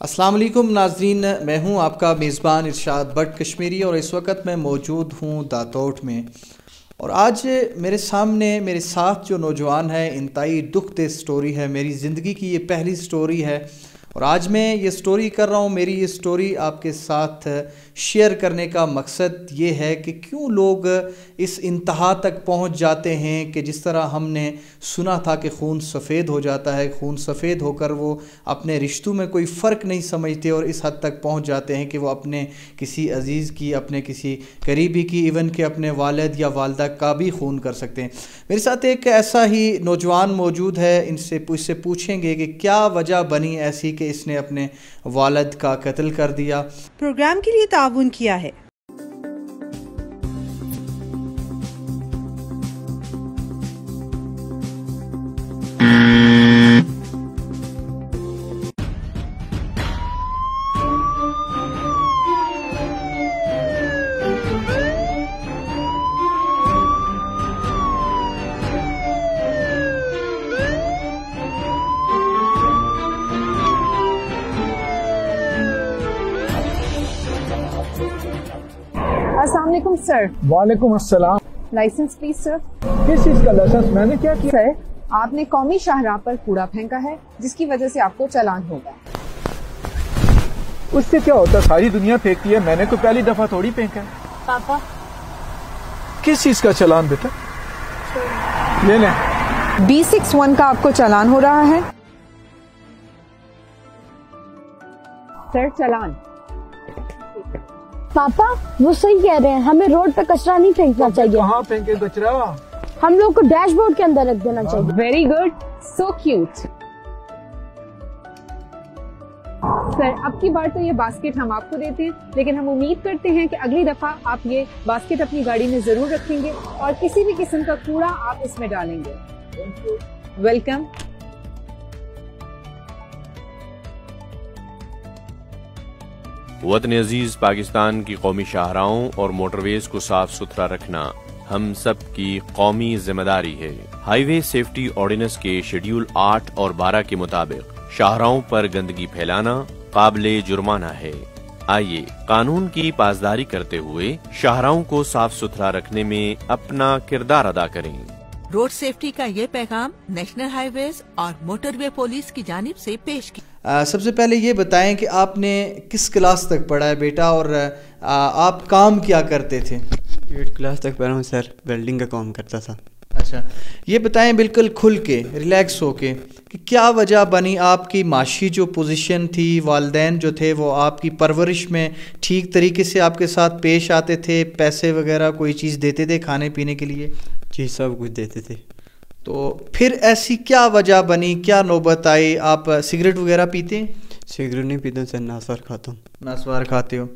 السلام علیکم ناظرین، میں ہوں آپ کا میزبان ارشاد بٹ کشمیری اور اس وقت میں موجود ہوں داتوٹ میں۔ اور آج میرے ساتھ جو نوجوان ہے، انتہائی دکھ دہ سٹوری ہے، میری زندگی کی یہ پہلی سٹوری ہے اور آج میں یہ سٹوری کر رہا ہوں۔ میری یہ سٹوری آپ کے ساتھ شیئر کرنے کا مقصد یہ ہے کہ کیوں لوگ اس انتہا تک پہنچ جاتے ہیں کہ جس طرح ہم نے سنا تھا کہ خون سفید ہو جاتا ہے، خون سفید ہو کر وہ اپنے رشتوں میں کوئی فرق نہیں سمجھتے اور اس حد تک پہنچ جاتے ہیں کہ وہ اپنے کسی عزیز کی، اپنے کسی قریبی کی، ایون کہ اپنے والد یا والدہ کا بھی خون کر سکتے ہیں۔ میرے ساتھ ایک ایسا ہی نوجوان موجود ہے، اس سے پوچھیں گے کہ کیا وجہ بنی ایسی کہ اس نے اپنے والد کا قتل کر دیا۔ پروگرام کے لیے تعاون کیا ہے السلام علیکم سر۔ وعلیکم السلام۔ Licence please sir. کس چیز کا لائسنس؟ میں نے کیا کیا؟ سر، آپ نے قومی شاہراہ پر کوڑا پھینکا ہے جس کی وجہ سے آپ کو چلان ہوگا۔ اس سے کیا ہوتا؟ ساری دنیا پھینکتی ہے، میں نے تو پہلی دفعہ تھوڑی پھینکا ہے۔ پاپا کس چیز کا چلان بیٹا؟ لے لیں۔ B61 کا آپ کو چلان ہو رہا ہے۔ سر چلان۔ پاپا وہ صحیح کہہ رہے ہیں، ہمیں روڈ پہ کچرا نہیں پھینکنا چاہیے، کہاں پھینکے کچرا؟ ہم لوگ کو ڈیش بورڈ کے اندر رکھ دینا چاہیے۔ Very good, so cute. Sir اب کی بار تو یہ باسکٹ ہم آپ کو دیتے ہیں، لیکن ہم امید کرتے ہیں کہ اگلی دفعہ آپ یہ باسکٹ اپنی گاڑی میں ضرور رکھیں گے اور کسی بھی قسم کا کوڑا آپ اس میں ڈالیں گے۔ ویلکم۔ وطن عزیز پاکستان کی قومی شاہراہوں اور موٹر ویز کو صاف ستھرا رکھنا ہم سب کی قومی ذمہ داری ہے۔ ہائی وے سیفٹی آرڈیننس کے شیڈیول 8 اور 12 کے مطابق شاہراہوں پر گندگی پھیلانا قابل جرمانہ ہے۔ آئیے قانون کی پاسداری کرتے ہوئے شاہراہوں کو صاف ستھرا رکھنے میں اپنا کردار ادا کریں۔ روڈ سیفٹی کا یہ پیغام نیشنل ہائی ویز اور موٹر وے پولیس کی جانب سے پیش کیا۔ سب سے پہلے یہ بتائیں کہ آپ نے کس کلاس تک پڑھا ہے بیٹا اور آپ کام کیا کرتے تھے؟ 8 کلاس تک پڑھا ہوں سر، ویلڈنگ کا کام کرتا تھا۔ اچھا، یہ بتائیں بالکل کھل کے، ریلیکس ہو کے، کہ کیا وجہ بنی؟ آپ کی معاشی جو پوزیشن تھی، والدین جو تھے وہ آپ کی پرورش میں ٹھیک طریقے سے آپ کے ساتھ پیش آتے تھے؟ پیسے وغیرہ کوئی چیز دیتے تھے کھانے پینے کے لیے؟ جی سب کچھ دیتے تھے۔ تو پھر ایسی کیا وجہ بنی، کیا نوبت آئی؟ آپ سگریٹ وغیرہ پیتے ہیں؟ سگریٹ نہیں پیتا ہوں سر، ناسوار کھاتا ہوں۔ ناسوار کھاتے ہو؟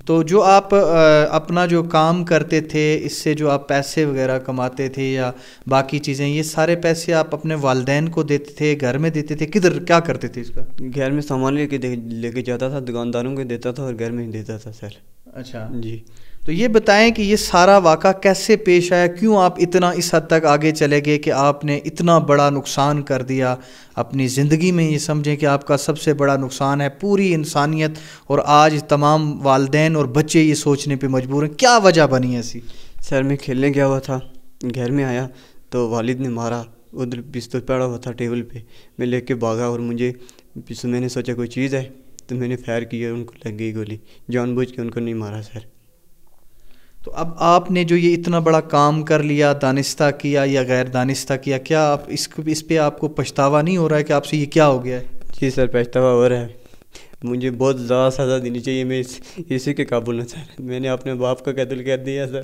تو جو آپ اپنا جو کام کرتے تھے، اس سے جو آپ پیسے وغیرہ کماتے تھے یا باقی چیزیں، یہ سارے پیسے آپ اپنے والدین کو دیتے تھے، گھر میں دیتے تھے، کدھر کیا کرتے تھے اس کا؟ گھر میں سامان لے کے جاتا تھا، دکانداروں کو دیتا تھا اور گھر میں ہی دیتا تھا سر۔ اچھا جی، تو یہ بتائیں کہ یہ سارا واقعہ کیسے پیش آیا؟ کیوں آپ اتنا اس حد تک آگے چلے گئے کہ آپ نے اتنا بڑا نقصان کر دیا اپنی زندگی میں؟ یہ سمجھیں کہ آپ کا سب سے بڑا نقصان ہے پوری انسانیت، اور آج تمام والدین اور بچے یہ سوچنے پہ مجبور ہیں۔ کیا وجہ بنی ایسی؟ سر میں کھیلنے گیا ہوا تھا، گھر میں آیا تو والد نے مارا، ادھر پستول پڑا ہوا تھا ٹیبل پہ، میں لے کے بھاگا اور میں نے سوچا کوئی چیز ہے تو میں نے فائر کیا، ان کو لگ گئی گولی، جان بوجھ کے ان کو نہیں مارا سر۔ تو اب آپ نے جو یہ اتنا بڑا کام کر لیا، دانستہ کیا یا غیر دانستہ کیا، کیا آپ اس پہ آپ کو پچھتاوا نہیں ہو رہا ہے کہ آپ سے یہ کیا ہو گیا ہے؟ جی سر پچھتاوا ہو رہا ہے، مجھے بہت زیادہ سزا دینی چاہیے، میں اسی کے قابل نہ سر، میں نے اپنے باپ کا قتل کر دیا سر۔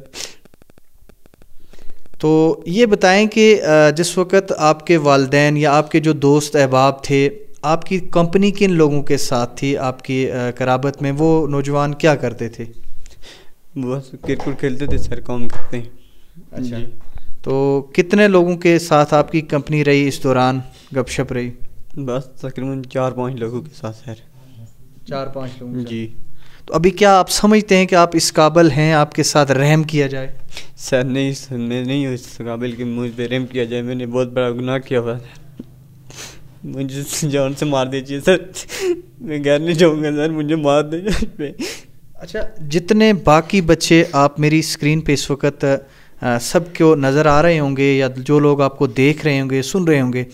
تو یہ بتائیں کہ جس وقت آپ کے والدین یا آپ کے جو دوست احباب تھے، آپ کی کمپنی کن لوگوں کے ساتھ تھی آپ کی قرابت میں؟ وہ نوجوان کیا کرتے تھے؟ بس کرکٹ کھیلتے تھے سر، کام کرتے ہیں۔ اچھا، تو کتنے لوگوں کے ساتھ آپ کی کمپنی رہی اس دوران، گپ شپ رہی؟ بس تقریباً 4-5 لوگوں کے ساتھ سر۔ 4-5 لوگوں؟ جی۔ تو ابھی کیا آپ سمجھتے ہیں کہ آپ اس قابل ہیں آپ کے ساتھ رحم کیا جائے؟ سر نہیں، میں نہیں ہوں اس قابل کہ مجھ پہ رحم کیا جائے، میں نے بہت بڑا گناہ کیا ہوا ہے۔ مجھے جان سے مار دیجیے سر, میں گھر نہیں جاؤں گا سر, مجھے مار دیجیے. اچھا, جتنے باقی بچے آپ میری اسکرین پہ اس وقت سب کو نظر آ رہے ہوں گے یا جو لوگ آپ کو دیکھ رہے ہوں گے, سن رہے ہوں گے,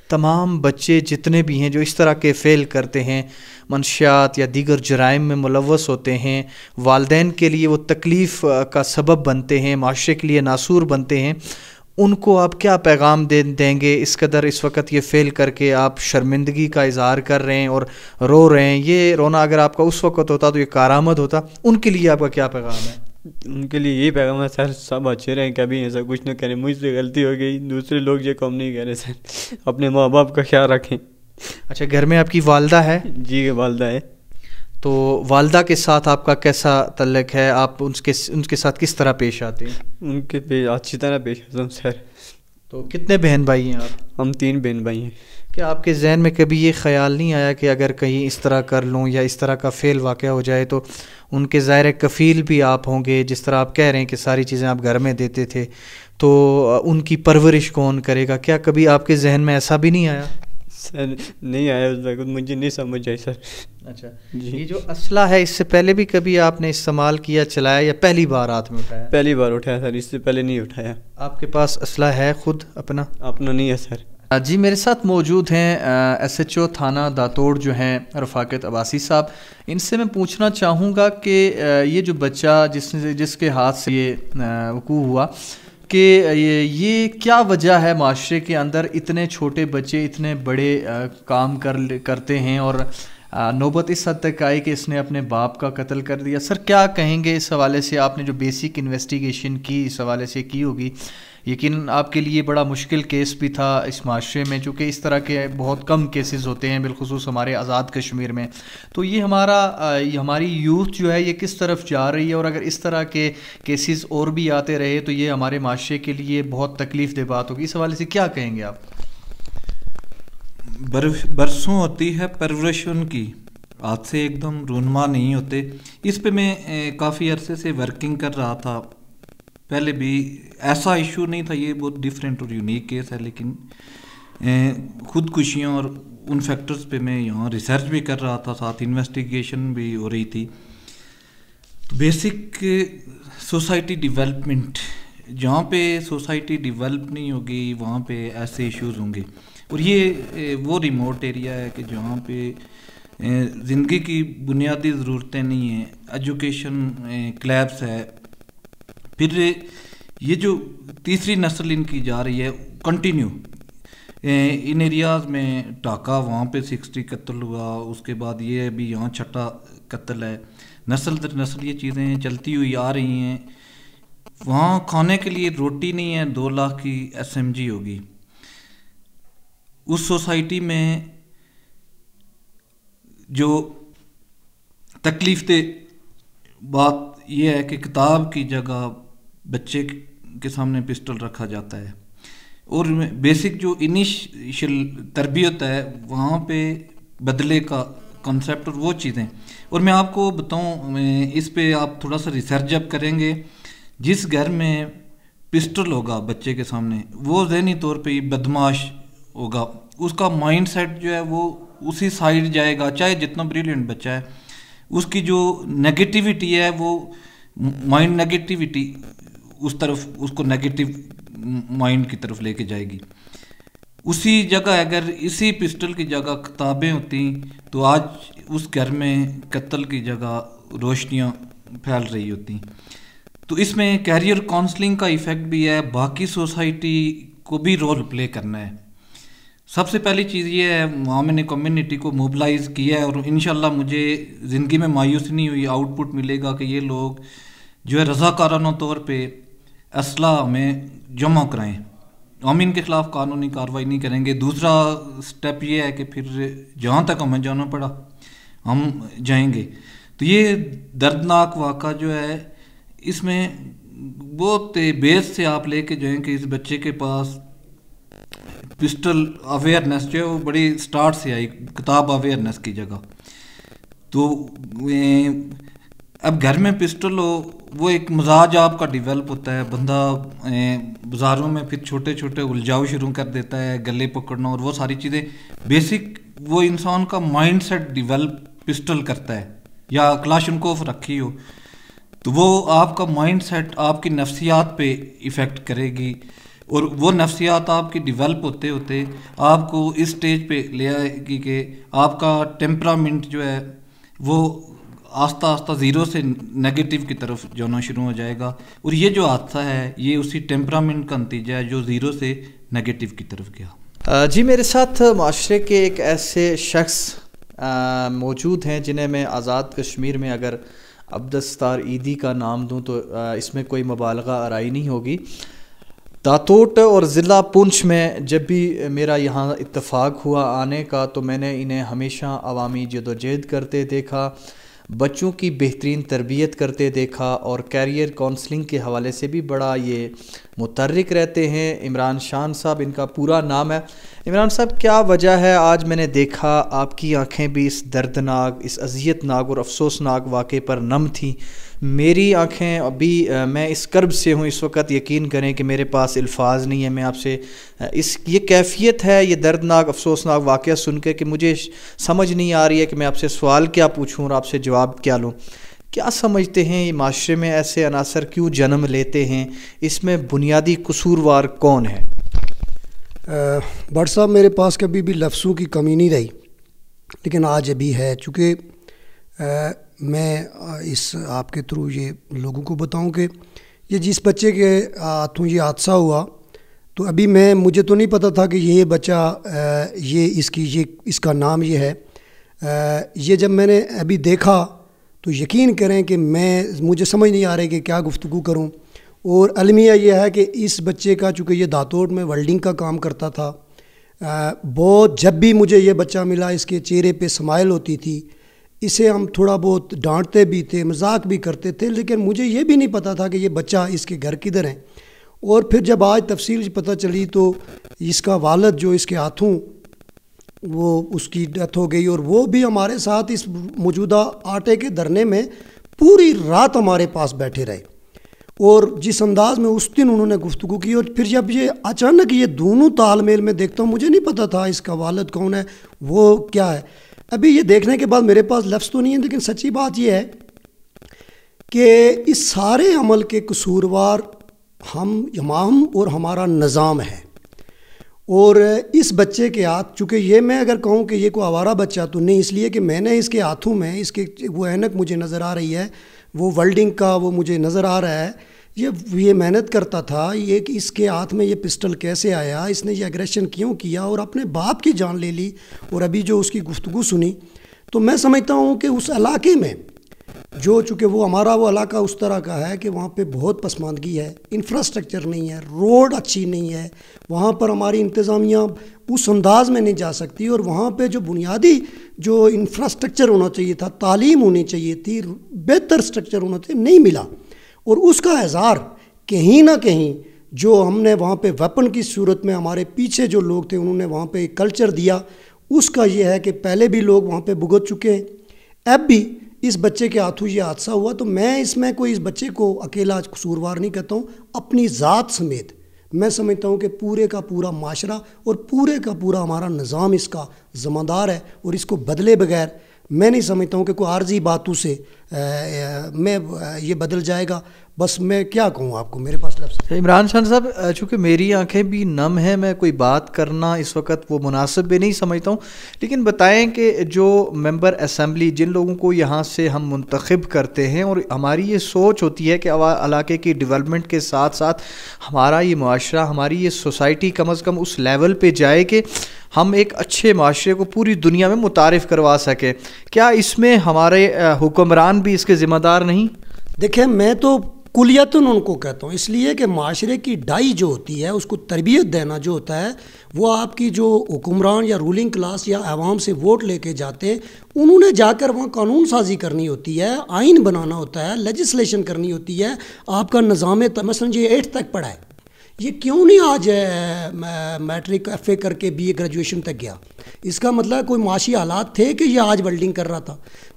تمام بچے جتنے بھی ہیں جو اس طرح کے فعل کرتے ہیں, منشیات یا دیگر جرائم میں ملوث ہوتے ہیں, والدین کے لیے وہ تکلیف کا سبب بنتے ہیں, معاشرے کے لیے ناسور بنتے ہیں, ان کو آپ کیا پیغام دیں گے؟ اس قدر اس وقت یہ فعل کر کے آپ شرمندگی کا اظہار کر رہے ہیں اور رو رہے ہیں, یہ رونا اگر آپ کا اس وقت ہوتا تو یہ کارآمد ہوتا, ان کے لیے آپ کا کیا پیغام ہے؟ ان کے لیے یہی پیغام ہے سر, سب اچھے رہیں, کبھی ایسا کچھ نہ کریں, مجھ سے غلطی ہو گئی, دوسرے لوگ یہ کام نہیں کریں سر, اپنے ماں باپ کا خیال رکھیں. اچھا, گھر میں آپ کی والدہ ہے؟ جی والدہ ہے. تو والدہ کے ساتھ آپ کا کیسا تعلق ہے؟ آپ ان کے ساتھ کس طرح پیش آتے ہیں؟ ان کے اچھی طرح پیش آتا ہوں سر. تو کتنے بہن بھائی ہیں آپ؟ ہم 3 بہن بھائی ہیں. کیا آپ کے ذہن میں کبھی یہ خیال نہیں آیا کہ اگر کہیں اس طرح کر لوں یا اس طرح کا فعل واقع ہو جائے تو ان کے ظاہر کفیل بھی آپ ہوں گے, جس طرح آپ کہہ رہے ہیں کہ ساری چیزیں آپ گھر میں دیتے تھے, تو ان کی پرورش کون کرے گا؟ کیا کبھی آپ کے ذہن میں ایسا بھی نہیں آیا؟ سر نہیں آیا اس وقت, مجھے نہیں سمجھ آئی سر. اچھا جی. یہ جو اسلحہ ہے اس سے پہلے بھی کبھی آپ نے استعمال کیا, چلایا, یا پہلی بار ہاتھ میں اٹھایا؟ پہلی بار اٹھایا سر, اس سے پہلے نہیں اٹھایا. آپ کے پاس اسلحہ ہے خود اپنا؟ اپنا نہیں ہے سر. جی, میرے ساتھ موجود ہیں ایس ایچ او تھانہ داتوڑ جو ہیں رفاقت عباسی صاحب. ان سے میں پوچھنا چاہوں گا کہ یہ جو بچہ جس کے ہاتھ سے یہ وقوع ہوا, کہ یہ کیا وجہ ہے معاشرے کے اندر اتنے چھوٹے بچے اتنے بڑے کام کرتے ہیں, اور نوبت اس حد تک آئی کہ اس نے اپنے باپ کا قتل کر دیا. سر کیا کہیں گے اس حوالے سے؟ آپ نے جو بیسک انویسٹیگیشن کی اس حوالے سے کی ہوگی, یقیناً آپ کے لیے بڑا مشکل کیس بھی تھا اس معاشرے میں, چونکہ اس طرح کے بہت کم کیسز ہوتے ہیں بالخصوص ہمارے آزاد کشمیر میں. تو یہ ہماری یوتھ جو ہے یہ کس طرف جا رہی ہے, اور اگر اس طرح کے کیسز اور بھی آتے رہے تو یہ ہمارے معاشرے کے لیے بہت تکلیف دہ بات ہوگی. اس حوالے سے کیا کہیں گے آپ؟ برسوں ہوتی ہے پرورش ان کی, ہاتھ سے ایک دم رونما نہیں ہوتے. اس پہ میں کافی عرصے سے ورکنگ کر رہا تھا, پہلے بھی ایسا ایشو نہیں تھا, یہ بہت ڈیفرنٹ اور یونیک کیس ہے, لیکن خودکشیاں اور ان فیکٹرز پہ میں یہاں ریسرچ بھی کر رہا تھا, ساتھ انویسٹیگیشن بھی ہو رہی تھی. تو بیسک سوسائٹی ڈیولپمنٹ, جہاں پہ سوسائٹی ڈیولپ نہیں ہوگی وہاں پہ ایسے ایشوز ہوں گے. اور یہ وہ ریموٹ ایریا ہے کہ جہاں پہ زندگی کی بنیادی ضرورتیں نہیں ہیں, ایجوکیشن کلیبس ہے. پھر یہ جو تیسری نسل ان کی جا رہی ہے کنٹینیو ان ایریاز میں, ڈھاکہ وہاں پہ 60 قتل ہوا, اس کے بعد یہ ابھی یہاں 6 قتل ہے. نسل در نسل یہ چیزیں چلتی ہوئی آ رہی ہیں. وہاں کھانے کے لیے روٹی نہیں ہے, 2 لاکھ کی SMG ہوگی. اس سوسائٹی میں جو تکلیف دہ بات یہ ہے کہ کتاب کی جگہ بچے کے سامنے پسٹل رکھا جاتا ہے, اور بیسک جو انیشل تربیت ہے وہاں پہ بدلے کا کنسیپٹ اور وہ چیزیں. اور میں آپ کو بتاؤں, اس پہ آپ تھوڑا سا ریسرچ جب کریں گے, جس گھر میں پسٹل ہوگا بچے کے سامنے وہ ذہنی طور پہ ہی بدماش ہوگا, اس کا مائنڈ سیٹ جو ہے وہ اسی سائڈ جائے گا, چاہے جتنا بریلینٹ بچہ ہے. اس کی جو نیگیٹیوٹی ہے وہ مائنڈ نیگیٹیوٹی اس طرف, اس کو نیگیٹو مائنڈ کی طرف لے کے جائے گی. اسی جگہ اگر اسی پسٹل کی جگہ کتابیں ہوتی تو آج اس گھر میں قتل کی جگہ روشنیاں پھیل رہی ہوتی. تو اس میں کیریئر کاؤنسلنگ کا ایفیکٹ بھی ہے, باقی سوسائٹی کو بھی رول پلے کرنا ہے. سب سے پہلی چیز یہ ہے وہاں میں نے کمیونٹی کو موبلائز کیا ہے, اور انشاءاللہ مجھے زندگی میں مایوسی نہیں ہوئی, آؤٹ پٹ ملے گا کہ یہ لوگ جو ہے رضاکارانہ طور پہ اسلحہ ہمیں جمع کرائیں. ہم ان کے خلاف قانونی کارروائی نہیں کریں گے. دوسرا سٹیپ یہ ہے کہ پھر جہاں تک ہمیں جانا پڑا ہم جائیں گے. تو یہ دردناک واقعہ جو ہے اس میں بہت بیس سے آپ لے کے جائیں کہ اس بچے کے پاس پسٹل اویئرنیس جو ہے وہ بڑی سٹارٹ سے آئی, کتاب اویئرنیس کی جگہ. تو اب گھر میں پسٹل ہو, وہ ایک مزاج آپ کا ڈیولپ ہوتا ہے, بندہ بازاروں میں پھر چھوٹے چھوٹے الجھاؤ شروع کر دیتا ہے, گلے پکڑنا اور وہ ساری چیزیں بیسک, وہ انسان کا مائنڈ سیٹ ڈیولپ پسٹل کرتا ہے, یا کلاشنکوف رکھی ہو تو وہ آپ کا مائنڈ سیٹ آپ کی نفسیات پہ ایفیکٹ کرے گی, اور وہ نفسیات آپ کی ڈیولپ ہوتے ہوتے آپ کو اس سٹیج پہ لے آئے گی کہ آپ کا ٹیمپرامنٹ جو ہے وہ آہستہ آہستہ زیرو سے نگیٹو کی طرف جانا شروع ہو جائے گا, اور یہ جو حادثہ ہے یہ اسی ٹیمپرامنٹ کا نتیجہ ہے جو زیرو سے نگیٹو کی طرف گیا. جی میرے ساتھ معاشرے کے ایک ایسے شخص موجود ہیں جنہیں میں آزاد کشمیر میں اگر عبدالستار عیدی کا نام دوں تو اس میں کوئی مبالغہ آرائی نہیں ہوگی. داتوٹ اور ضلع پونچھ میں جب بھی میرا یہاں اتفاق ہوا آنے کا تو میں نے انہیں ہمیشہ عوامی جدوجہد کرتے دیکھا, بچوں کی بہترین تربیت کرتے دیکھا, اور کیریئر کونسلنگ کے حوالے سے بھی بڑا یہ متحرک رہتے ہیں. عمران شان صاحب ان کا پورا نام ہے. عمران صاحب, کیا وجہ ہے آج میں نے دیکھا آپ کی آنکھیں بھی اس دردناک, اس اذیت ناک اور افسوسناک واقعے پر نم تھیں, میری آنکھیں ابھی, میں اس کرب سے ہوں اس وقت, یقین کریں کہ میرے پاس الفاظ نہیں ہے. میں آپ سے یہ کیفیت ہے یہ دردناک افسوسناک واقعہ سن کے کہ مجھے سمجھ نہیں آ رہی ہے کہ میں آپ سے سوال کیا پوچھوں اور آپ سے جواب کیا لوں. کیا سمجھتے ہیں یہ معاشرے میں ایسے عناصر کیوں جنم لیتے ہیں, اس میں بنیادی قصوروار کون ہے؟ بٹ صاحب, میرے پاس کبھی بھی لفظوں کی کمی نہیں رہی, لیکن آج ابھی ہے, چونکہ میں اس آپ کے تھرو یہ لوگوں کو بتاؤں کہ یہ جس بچے کے ہاتھوں یہ حادثہ ہوا تو ابھی مجھے تو نہیں پتہ تھا کہ یہ بچہ یہ اس کا نام یہ ہے. یہ جب میں نے ابھی دیکھا تو یقین کریں کہ مجھے سمجھ نہیں آ رہی کہ کیا گفتگو کروں. اور المیہ یہ ہے کہ اس بچے کا, چونکہ یہ داتوٹ میں ویلڈنگ کا کام کرتا تھا, بہت جب بھی مجھے یہ بچہ ملا اس کے چہرے پہ اسمائل ہوتی تھی. اسے ہم تھوڑا بہت ڈانٹتے بھی تھے, مذاق بھی کرتے تھے, لیکن مجھے یہ بھی نہیں پتہ تھا کہ یہ بچہ اس کے گھر کدھر ہیں. اور پھر جب آج تفصیل پتہ چلی تو اس کا والد جو اس کے ہاتھوں وہ اس کی ڈیتھ ہو گئی, اور وہ بھی ہمارے ساتھ اس موجودہ آٹے کے دھرنے میں پوری رات ہمارے پاس بیٹھے رہے. اور جس انداز میں اس دن انہوں نے گفتگو کی, اور پھر جب یہ اچانک یہ دونوں تال میل میں دیکھتا ہوں, مجھے نہیں پتہ تھا اس کا والد کون ہے, وہ کیا ہے. ابھی یہ دیکھنے کے بعد میرے پاس لفظ تو نہیں ہے, لیکن سچی بات یہ ہے کہ اس سارے عمل کے قصوروار ہم اور ہمارا نظام ہے. اور اس بچے کے ہاتھ, چونکہ یہ میں اگر کہوں کہ یہ کوئی آوارہ بچہ تو نہیں, اس لیے کہ میں نے اس کے ہاتھوں میں اس کے وہ اینک مجھے نظر آ رہی ہے, وہ ویلڈنگ کا وہ مجھے نظر آ رہا ہے, یہ محنت کرتا تھا. یہ کہ اس کے ہاتھ میں یہ پسٹل کیسے آیا, اس نے یہ اگریشن کیوں کیا, اور اپنے باپ کی جان لے لی. اور ابھی جو اس کی گفتگو سنی تو میں سمجھتا ہوں کہ اس علاقے میں جو, چونکہ وہ ہمارا وہ علاقہ اس طرح کا ہے کہ وہاں پہ بہت پسماندگی ہے, انفراسٹرکچر نہیں ہے, روڈ اچھی نہیں ہے, وہاں پر ہماری انتظامیہ اس انداز میں نہیں جا سکتی, اور وہاں پہ جو بنیادی جو انفراسٹرکچر ہونا چاہیے تھا, تعلیم ہونی چاہیے تھی, بہتر اسٹرکچر ہونا چاہیے, نہیں ملا. اور اس کا اظہار کہیں نہ کہیں جو ہم نے وہاں پہ ویپن کی صورت میں ہمارے پیچھے جو لوگ تھے انہوں نے وہاں پہ ایک کلچر دیا, اس کا یہ ہے کہ پہلے بھی لوگ وہاں پہ بھگت چکے ہیں, اب بھی اس بچے کے ہاتھوں یہ حادثہ ہوا. تو میں اس میں کوئی اس بچے کو اکیلا قصوروار نہیں کہتا ہوں, اپنی ذات سمیت میں سمجھتا ہوں کہ پورے کا پورا معاشرہ اور پورے کا پورا ہمارا نظام اس کا ذمہ دار ہے, اور اس کو بدلے بغیر میں نہیں سمجھتا ہوں کہ کوئی عارضی باتوں سے میں یہ بدل جائے گا. بس میں کیا کہوں آپ کو, میرے پاس لفظ. عمران شان صاحب, چونکہ میری آنکھیں بھی نم ہیں, میں کوئی بات کرنا اس وقت وہ مناسب بھی نہیں سمجھتا ہوں, لیکن بتائیں کہ جو ممبر اسمبلی, جن لوگوں کو یہاں سے ہم منتخب کرتے ہیں, اور ہماری یہ سوچ ہوتی ہے کہ علاقے کی ڈیولپمنٹ کے ساتھ ساتھ ہمارا یہ معاشرہ, ہماری یہ سوسائٹی کم از کم اس لیول پہ جائے کہ ہم ایک اچھے معاشرے کو پوری دنیا میں متعارف کروا سکیں, کیا اس میں ہمارے حکمران بھی اس کے ذمہ دار نہیں؟ دیکھیں, میں تو کلیتاً ان کو کہتا ہوں, اس لیے کہ معاشرے کی ڈائی جو ہوتی ہے اس کو تربیت دینا جو ہوتا ہے, وہ آپ کی جو حکمران یا رولنگ کلاس یا عوام سے ووٹ لے کے جاتے ہیں, انہوں نے جا کر وہاں قانون سازی کرنی ہوتی ہے, آئین بنانا ہوتا ہے, لیجسلیشن کرنی ہوتی ہے. آپ کا نظام مثلاً یہ 8 تک پڑھا ہے, یہ کیوں نہیں آج میٹرک ایف اے کر کے بی اے گریجویشن تک گیا؟ اس کا مطلب کوئی معاشی حالات تھے کہ یہ آج ویلڈنگ کر رہا تھا.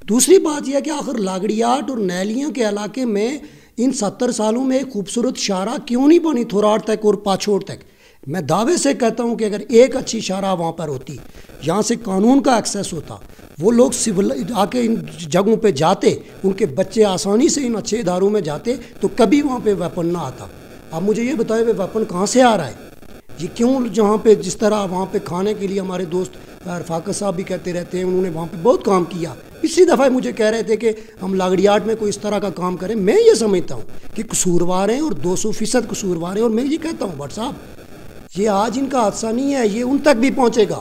دوسری بات یہ ہے کہ آخر لاگڑیاٹ اور نیلیاں کے علاقے میں ان 70 سالوں میں ایک خوبصورت شاہراہ کیوں نہیں بنی تھوراڑ تک اور پاچھوڑ تک؟ میں دعوے سے کہتا ہوں کہ اگر ایک اچھی شاہراہ وہاں پر ہوتی، یہاں سے قانون کا ایکسیس ہوتا، وہ لوگ سول آ کے ان جگہوں پہ جاتے، ان کے بچے آسانی سے ان اچھے اداروں میں جاتے، تو کبھی وہاں پہ ویپن نہ آتا۔ اب مجھے یہ بتائیں وہ ویپن کہاں سے آ رہا ہے؟ یہ کیوں جہاں پہ جس طرح وہاں پہ کھانے کے لیے ہمارے دوست رفاقت صاحب بھی کہتے رہتے ہیں، انہوں نے وہاں پہ بہت کام کیا، پچھلی دفعہ مجھے کہہ رہے تھے کہ ہم لاگڑیاٹ میں کوئی اس طرح کا کام کریں۔ میں یہ سمجھتا ہوں کہ قصوروار ہیں اور 200% قصوروار ہیں، اور میں یہ کہتا ہوں بٹ صاحب یہ آج ان کا حادثہ نہیں ہے، یہ ان تک بھی پہنچے گا،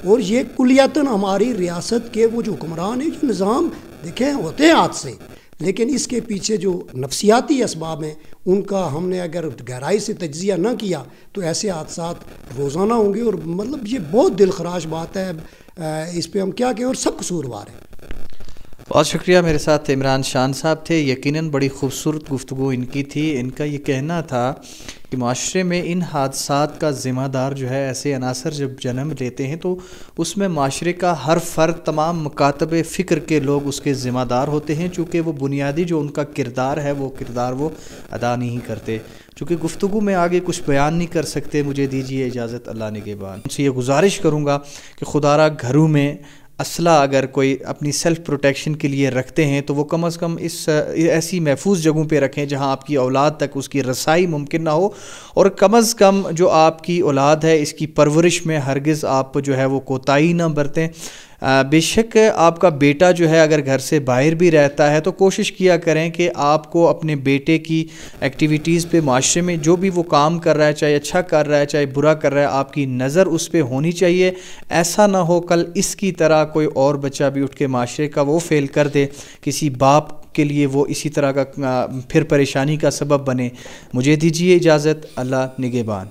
اور یہ کلیتاً ہماری ریاست کے وہ جو حکمران ہیں، جو نظام دیکھیں ہوتے ہیں حادثے، لیکن اس کے پیچھے جو نفسیاتی اسباب ہیں ان کا ہم نے اگر گہرائی سے تجزیہ نہ کیا تو ایسے حادثات روزانہ ہوں گے، اور مطلب یہ بہت دل خراش بات ہے، اس پہ ہم کیا کہیں، اور سب قصوروار ہیں۔ بہت شکریہ۔ میرے ساتھ عمران شان صاحب تھے، یقیناً بڑی خوبصورت گفتگو ان کی تھی۔ ان کا یہ کہنا تھا کہ معاشرے میں ان حادثات کا ذمہ دار جو ہے، ایسے عناصر جب جنم لیتے ہیں تو اس میں معاشرے کا ہر فرد، تمام مکاتب فکر کے لوگ اس کے ذمہ دار ہوتے ہیں، چونکہ وہ بنیادی جو ان کا کردار ہے وہ کردار وہ ادا نہیں کرتے۔ چونکہ گفتگو میں آگے کچھ بیان نہیں کر سکتے، مجھے دیجیے اجازت اللہ نگہبان۔ ان سے یہ گزارش کروں گا کہ خدا را گھروں میں اسلحہ اگر کوئی اپنی سیلف پروٹیکشن کے لیے رکھتے ہیں تو وہ کم از کم اس ایسی محفوظ جگہوں پہ رکھیں جہاں آپ کی اولاد تک اس کی رسائی ممکن نہ ہو، اور کم از کم جو آپ کی اولاد ہے اس کی پرورش میں ہرگز آپ جو ہے وہ کوتاہی نہ برتیں۔ بے شک آپ کا بیٹا جو ہے اگر گھر سے باہر بھی رہتا ہے تو کوشش کیا کریں کہ آپ کو اپنے بیٹے کی ایکٹیویٹیز پہ، معاشرے میں جو بھی وہ کام کر رہا ہے، چاہے اچھا کر رہا ہے چاہے برا کر رہا ہے، آپ کی نظر اس پہ ہونی چاہیے۔ ایسا نہ ہو کل اس کی طرح کوئی اور بچہ بھی اٹھ کے معاشرے کا وہ فیل کر دے، کسی باپ کے لیے وہ اسی طرح کا پھر پریشانی کا سبب بنے۔ مجھے دیجیے اجازت، اللہ نگہبان۔